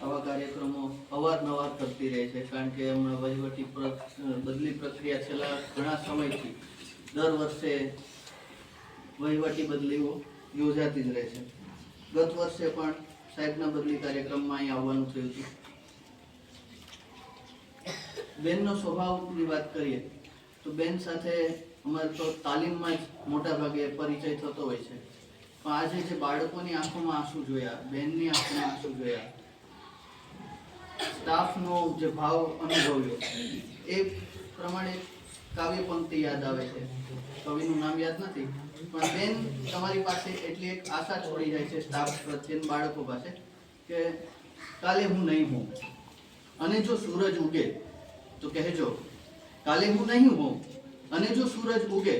આવા કાર્યક્રમો અવારનવાર કરતી રહે છે, કારણ કે હમણાં વહીવટી બદલી પ્રક્રિયા છેલ્લા ઘણા સમયથી દર વર્ષે વહીવટી બદલીઓ યોજાતી જ રહે છે. ગત વર્ષે પણ સાહેબના બદલી કાર્યક્રમમાં અહીં આવવાનું થયું હતું. બેનનો સ્વભાવની વાત કરીએ તો બેન સાથે અમારે તો તાલીમમાં જ મોટા ભાગે પરિચય થતો હોય છે, પણ આજે જે બાળકોની આંખોમાં આંસુ જોયા, બેનની આંખોમાં આંસુ જોયા, સ્ટાફનો જે ભાવ અનુભવ્યો, એ પ્રમાણે કાવ્ય પંક્તિ યાદ આવે છે. કવિનું નામ યાદ નથી, પણ બેન તમારી પાસે એટલી એક આશા છોડી જાય છે સ્ટાફ પ્રત્યે, બાળકો પાસે, કે કાલે હું નહીં હોઉં અને જો સૂરજ ઉગે તો કહેજો, કાલે હું નહીં હોઉં અને જો સૂરજ ઉગે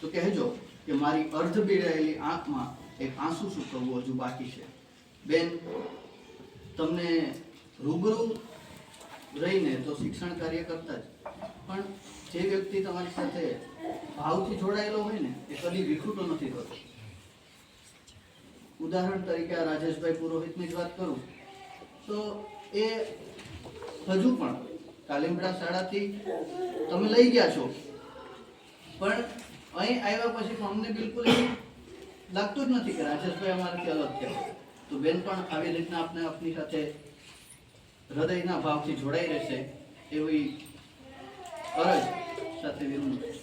તો કહેજો કે મારી અર્ધ પીળાયેલી આંખમાં એક આંસુ સૂકવવું હજુ બાકી છે. બેન તમને રૂબરૂ રહીને તો શિક્ષણ કાર્ય કરતા જ, પણ જે વ્યક્તિ તમારી સાથે ભાવથી જોડાયેલો હોય ને એ કદી વિખૂટો નથી થતો. ઉદાહરણ તરીકે આ રાજેશભાઈ પુરોહિતની જ વાત કરું તો એ હજુ પણ કાલિમડા શાળાથી તમે લઈ ગયા છો, પણ અહીં આવ્યા પછી અમને બિલકુલ લાગતું જ નથી કે રાજેશભાઈ અમારાથી અલગ થયા. તો બેન પણ આવી રીતના આપણે આપની સાથે હૃદયના ભાવથી જોડાઈ રહેશે એવી અરજ સાથે વિનંતી.